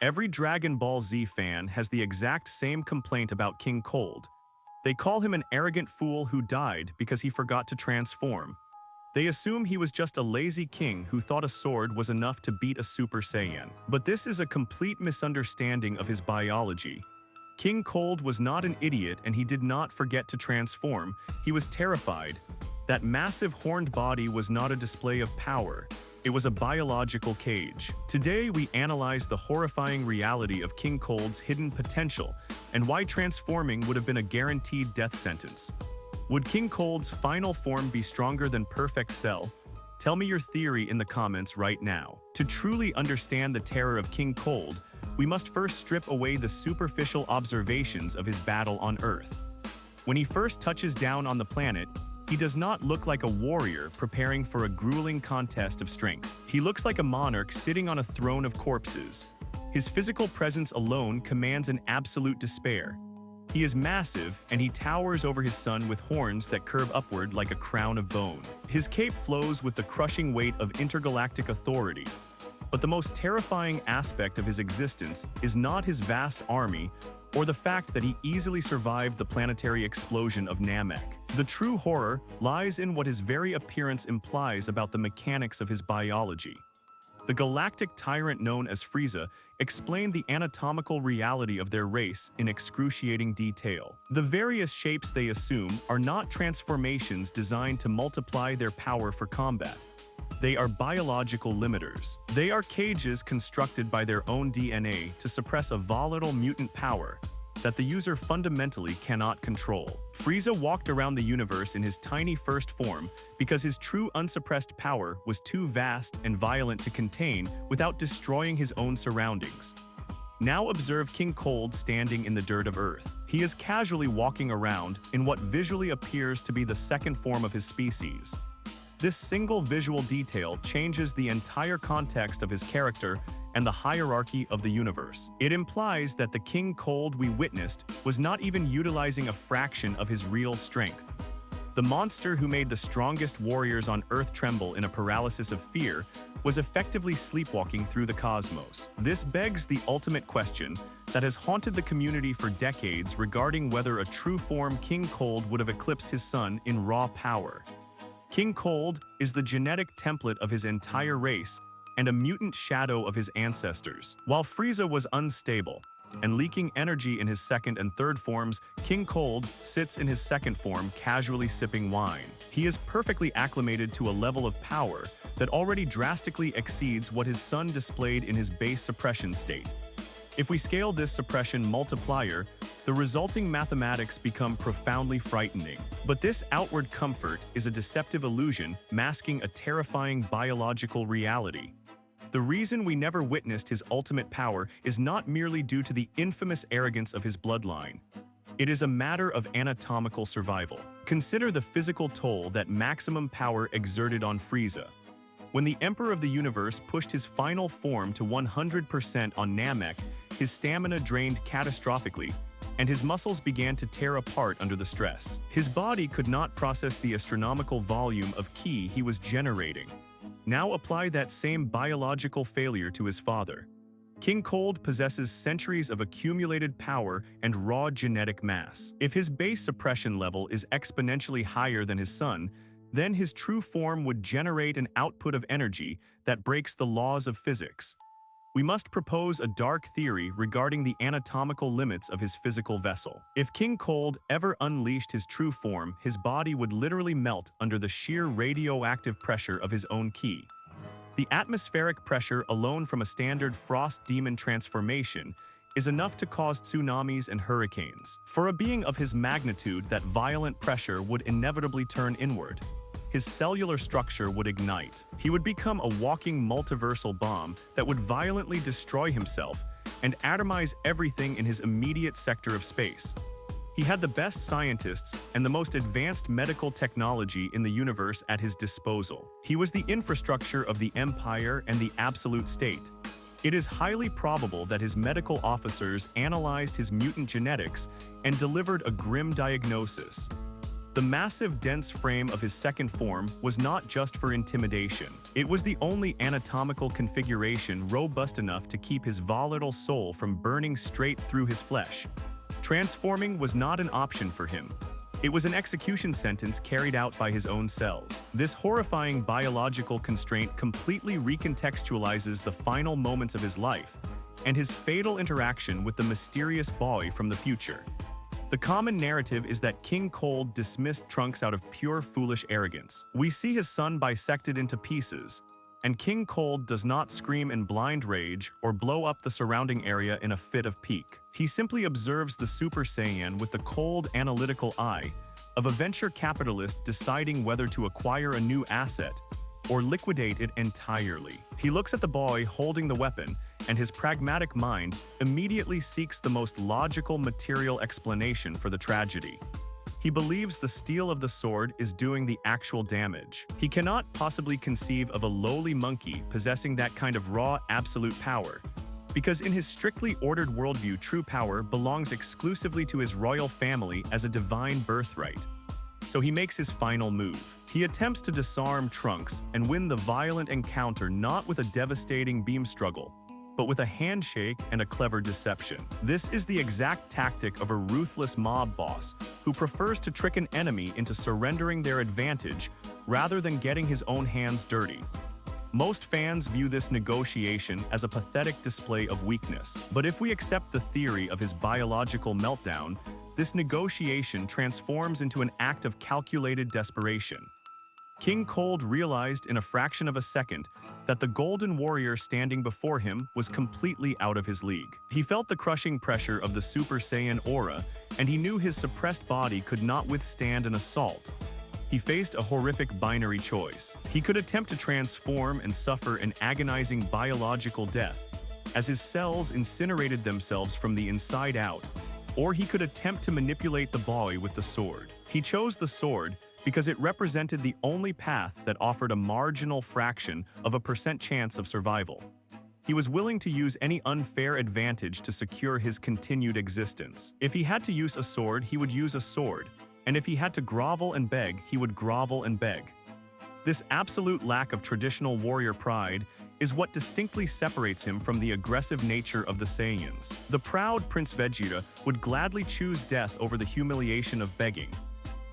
Every Dragon Ball Z fan has the exact same complaint about King Cold. They call him an arrogant fool who died because he forgot to transform. They assume he was just a lazy king who thought a sword was enough to beat a Super Saiyan. But this is a complete misunderstanding of his biology. King Cold was not an idiot and he did not forget to transform. He was terrified. That massive horned body was not a display of power. It was a biological cage. Today we analyze the horrifying reality of King Cold's hidden potential and why transforming would have been a guaranteed death sentence. Would King Cold's final form be stronger than Perfect Cell? Tell me your theory in the comments right now. To truly understand the terror of King Cold, we must first strip away the superficial observations of his battle on Earth. When he first touches down on the planet, he does not look like a warrior preparing for a grueling contest of strength. He looks like a monarch sitting on a throne of corpses. His physical presence alone commands an absolute despair. He is massive, and he towers over his son with horns that curve upward like a crown of bone. His cape flows with the crushing weight of intergalactic authority. But the most terrifying aspect of his existence is not his vast army, or the fact that he easily survived the planetary explosion of Namek. The true horror lies in what his very appearance implies about the mechanics of his biology. The galactic tyrant known as Frieza explained the anatomical reality of their race in excruciating detail. The various shapes they assume are not transformations designed to multiply their power for combat. They are biological limiters. They are cages constructed by their own DNA to suppress a volatile mutant power that the user fundamentally cannot control. Frieza walked around the universe in his tiny first form because his true unsuppressed power was too vast and violent to contain without destroying his own surroundings. Now observe King Cold standing in the dirt of Earth. He is casually walking around in what visually appears to be the second form of his species. This single visual detail changes the entire context of his character and the hierarchy of the universe. It implies that the King Cold we witnessed was not even utilizing a fraction of his real strength. The monster who made the strongest warriors on Earth tremble in a paralysis of fear was effectively sleepwalking through the cosmos. This begs the ultimate question that has haunted the community for decades regarding whether a true form King Cold would have eclipsed his son in raw power. King Cold is the genetic template of his entire race and a mutant shadow of his ancestors. While Frieza was unstable and leaking energy in his second and third forms, King Cold sits in his second form casually sipping wine. He is perfectly acclimated to a level of power that already drastically exceeds what his son displayed in his base suppression state. If we scale this suppression multiplier, the resulting mathematics become profoundly frightening. But this outward comfort is a deceptive illusion masking a terrifying biological reality. The reason we never witnessed his ultimate power is not merely due to the infamous arrogance of his bloodline. It is a matter of anatomical survival. Consider the physical toll that maximum power exerted on Frieza. When the Emperor of the Universe pushed his final form to 100% on Namek, his stamina drained catastrophically, and his muscles began to tear apart under the stress. His body could not process the astronomical volume of ki he was generating. Now apply that same biological failure to his father. King Cold possesses centuries of accumulated power and raw genetic mass. If his base suppression level is exponentially higher than his son, then his true form would generate an output of energy that breaks the laws of physics. We must propose a dark theory regarding the anatomical limits of his physical vessel. If King Cold ever unleashed his true form, his body would literally melt under the sheer radioactive pressure of his own ki. The atmospheric pressure alone from a standard frost demon transformation is enough to cause tsunamis and hurricanes. For a being of his magnitude, that violent pressure would inevitably turn inward. His cellular structure would ignite. He would become a walking multiversal bomb that would violently destroy himself and atomize everything in his immediate sector of space. He had the best scientists and the most advanced medical technology in the universe at his disposal. He was the infrastructure of the Empire and the absolute state. It is highly probable that his medical officers analyzed his mutant genetics and delivered a grim diagnosis. The massive, dense frame of his second form was not just for intimidation. It was the only anatomical configuration robust enough to keep his volatile soul from burning straight through his flesh. Transforming was not an option for him. It was an execution sentence carried out by his own cells. This horrifying biological constraint completely recontextualizes the final moments of his life and his fatal interaction with the mysterious boy from the future. The common narrative is that King Cold dismissed Trunks out of pure foolish arrogance. We see his son bisected into pieces, and King Cold does not scream in blind rage or blow up the surrounding area in a fit of pique. He simply observes the Super Saiyan with the cold, analytical eye of a venture capitalist deciding whether to acquire a new asset or liquidate it entirely. He looks at the boy holding the weapon, and his pragmatic mind immediately seeks the most logical material explanation for the tragedy. He believes the steel of the sword is doing the actual damage. He cannot possibly conceive of a lowly monkey possessing that kind of raw, absolute power, because in his strictly ordered worldview, true power belongs exclusively to his royal family as a divine birthright. So he makes his final move. He attempts to disarm Trunks and win the violent encounter not with a devastating beam struggle, but with a handshake and a clever deception. This is the exact tactic of a ruthless mob boss who prefers to trick an enemy into surrendering their advantage rather than getting his own hands dirty. Most fans view this negotiation as a pathetic display of weakness. But if we accept the theory of his biological meltdown, this negotiation transforms into an act of calculated desperation. King Cold realized in a fraction of a second that the golden warrior standing before him was completely out of his league. He felt the crushing pressure of the Super Saiyan aura, and he knew his suppressed body could not withstand an assault. He faced a horrific binary choice. He could attempt to transform and suffer an agonizing biological death, as his cells incinerated themselves from the inside out, or he could attempt to manipulate the boy with the sword. He chose the sword because it represented the only path that offered a marginal fraction of a % chance of survival. He was willing to use any unfair advantage to secure his continued existence. If he had to use a sword, he would use a sword, and if he had to grovel and beg, he would grovel and beg. This absolute lack of traditional warrior pride is what distinctly separates him from the aggressive nature of the Saiyans. The proud Prince Vegeta would gladly choose death over the humiliation of begging.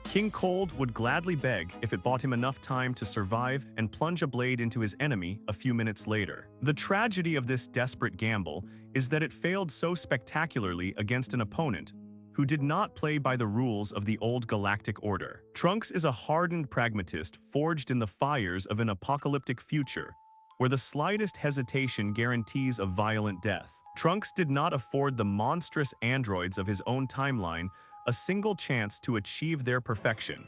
King Cold would gladly beg if it bought him enough time to survive and plunge a blade into his enemy a few minutes later. The tragedy of this desperate gamble is that it failed so spectacularly against an opponent who did not play by the rules of the old galactic order. Trunks is a hardened pragmatist forged in the fires of an apocalyptic future, where the slightest hesitation guarantees a violent death. Trunks did not afford the monstrous androids of his own timeline a single chance to achieve their perfection,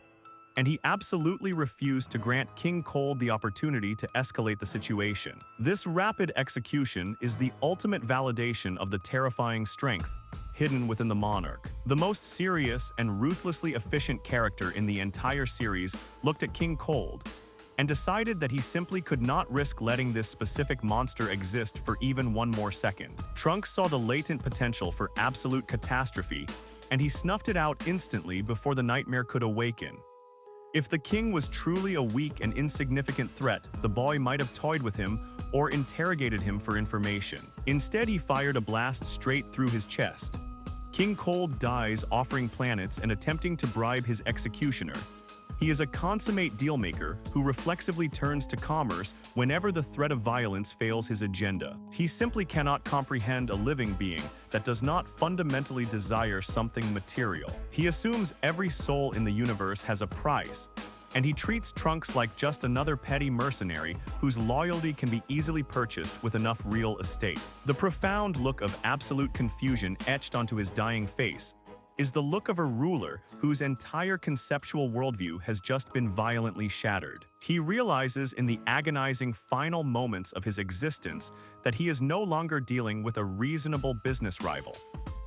and he absolutely refused to grant King Cold the opportunity to escalate the situation. This rapid execution is the ultimate validation of the terrifying strength hidden within the monarch. The most serious and ruthlessly efficient character in the entire series looked at King Cold and decided that he simply could not risk letting this specific monster exist for even one more second. Trunks saw the latent potential for absolute catastrophe, and he snuffed it out instantly before the nightmare could awaken. If the king was truly a weak and insignificant threat, the boy might have toyed with him or interrogated him for information. Instead, he fired a blast straight through his chest. King Cold dies offering planets and attempting to bribe his executioner. He is a consummate dealmaker who reflexively turns to commerce whenever the threat of violence fails his agenda. He simply cannot comprehend a living being that does not fundamentally desire something material. He assumes every soul in the universe has a price, and he treats Trunks like just another petty mercenary whose loyalty can be easily purchased with enough real estate. The profound look of absolute confusion etched onto his dying face is the look of a ruler whose entire conceptual worldview has just been violently shattered. He realizes in the agonizing final moments of his existence that he is no longer dealing with a reasonable business rival.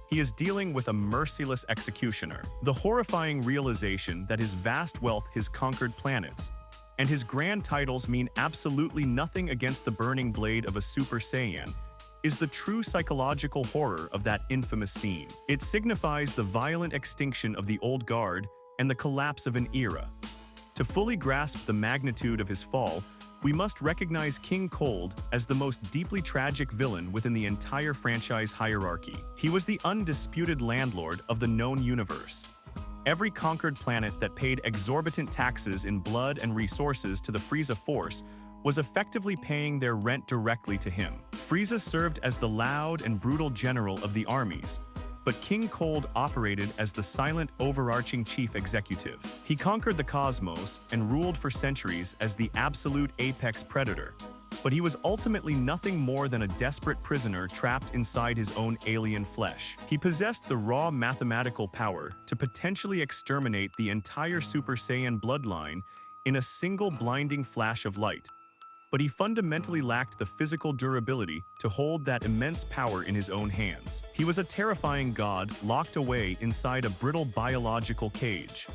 He is dealing with a merciless executioner. The horrifying realization that his vast wealth has conquered planets, and his grand titles mean absolutely nothing against the burning blade of a Super Saiyan, is the true psychological horror of that infamous scene. It signifies the violent extinction of the old guard and the collapse of an era. To fully grasp the magnitude of his fall, we must recognize King Cold as the most deeply tragic villain within the entire franchise hierarchy. He was the undisputed landlord of the known universe. Every conquered planet that paid exorbitant taxes in blood and resources to the Frieza Force was effectively paying their rent directly to him. Frieza served as the loud and brutal general of the armies, but King Cold operated as the silent, overarching chief executive. He conquered the cosmos and ruled for centuries as the absolute apex predator, but he was ultimately nothing more than a desperate prisoner trapped inside his own alien flesh. He possessed the raw mathematical power to potentially exterminate the entire Super Saiyan bloodline in a single blinding flash of light, but he fundamentally lacked the physical durability to hold that immense power in his own hands. He was a terrifying god locked away inside a brittle biological cage.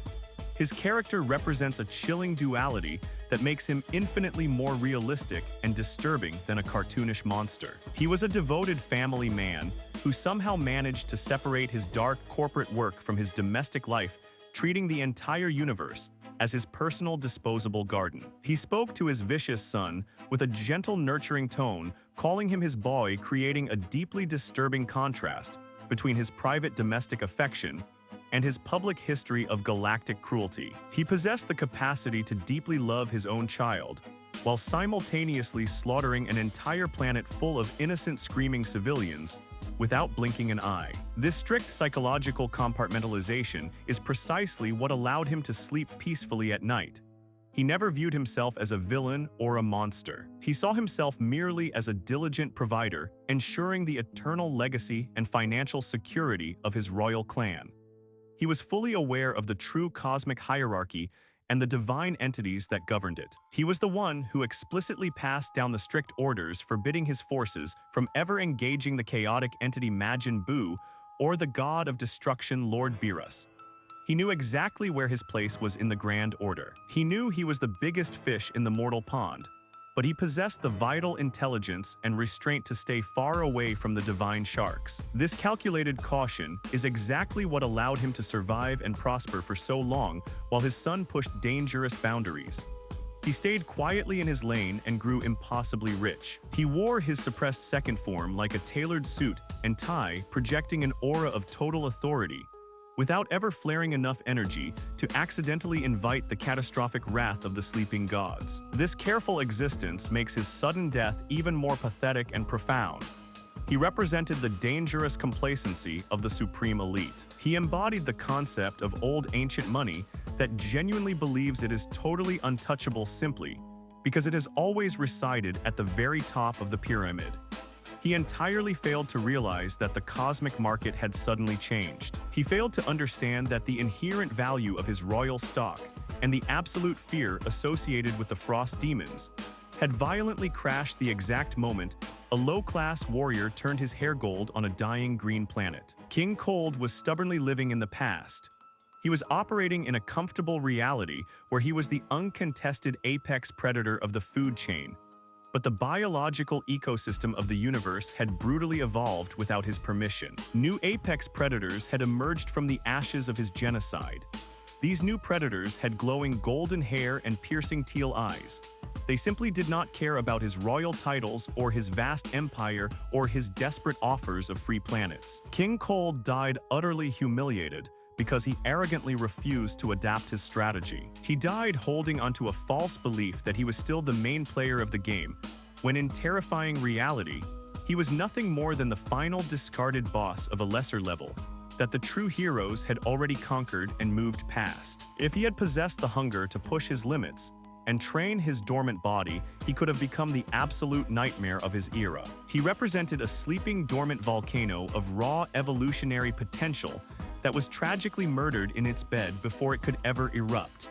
His character represents a chilling duality that makes him infinitely more realistic and disturbing than a cartoonish monster. He was a devoted family man who somehow managed to separate his dark corporate work from his domestic life, treating the entire universe as his personal disposable garden. He spoke to his vicious son with a gentle, nurturing tone, calling him his boy, creating a deeply disturbing contrast between his private domestic affection and his public history of galactic cruelty. He possessed the capacity to deeply love his own child, while simultaneously slaughtering an entire planet full of innocent screaming civilians without blinking an eye. This strict psychological compartmentalization is precisely what allowed him to sleep peacefully at night. He never viewed himself as a villain or a monster. He saw himself merely as a diligent provider, ensuring the eternal legacy and financial security of his royal clan. He was fully aware of the true cosmic hierarchy and the divine entities that governed it. He was the one who explicitly passed down the strict orders forbidding his forces from ever engaging the chaotic entity Majin Buu or the god of destruction Lord Beerus. He knew exactly where his place was in the Grand Order. He knew he was the biggest fish in the mortal pond, but he possessed the vital intelligence and restraint to stay far away from the divine sharks. This calculated caution is exactly what allowed him to survive and prosper for so long while his son pushed dangerous boundaries. He stayed quietly in his lane and grew impossibly rich. He wore his suppressed second form like a tailored suit and tie, projecting an aura of total authority, without ever flaring enough energy to accidentally invite the catastrophic wrath of the sleeping gods. This careful existence makes his sudden death even more pathetic and profound. He represented the dangerous complacency of the supreme elite. He embodied the concept of old ancient money that genuinely believes it is totally untouchable simply because it has always resided at the very top of the pyramid. He entirely failed to realize that the cosmic market had suddenly changed. He failed to understand that the inherent value of his royal stock and the absolute fear associated with the frost demons had violently crashed the exact moment a low-class warrior turned his hair gold on a dying green planet. King Cold was stubbornly living in the past. He was operating in a comfortable reality where he was the uncontested apex predator of the food chain, but the biological ecosystem of the universe had brutally evolved without his permission. New apex predators had emerged from the ashes of his genocide. These new predators had glowing golden hair and piercing teal eyes. They simply did not care about his royal titles or his vast empire or his desperate offers of free planets. King Cold died utterly humiliated because he arrogantly refused to adapt his strategy. He died holding onto a false belief that he was still the main player of the game, when in terrifying reality, he was nothing more than the final discarded boss of a lesser level that the true heroes had already conquered and moved past. If he had possessed the hunger to push his limits and train his dormant body, he could have become the absolute nightmare of his era. He represented a sleeping dormant volcano of raw evolutionary potential that was tragically murdered in its bed before it could ever erupt.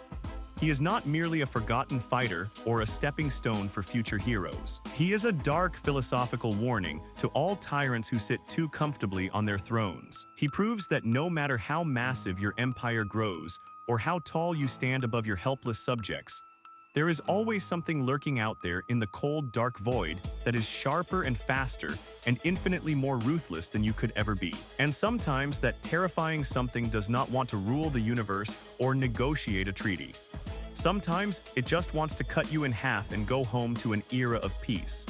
He is not merely a forgotten fighter or a stepping stone for future heroes. He is a dark philosophical warning to all tyrants who sit too comfortably on their thrones. He proves that no matter how massive your empire grows or how tall you stand above your helpless subjects, There is always something lurking out there in the cold, dark void that is sharper and faster and infinitely more ruthless than you could ever be. And sometimes that terrifying something does not want to rule the universe or negotiate a treaty. Sometimes it just wants to cut you in half and go home to an era of peace.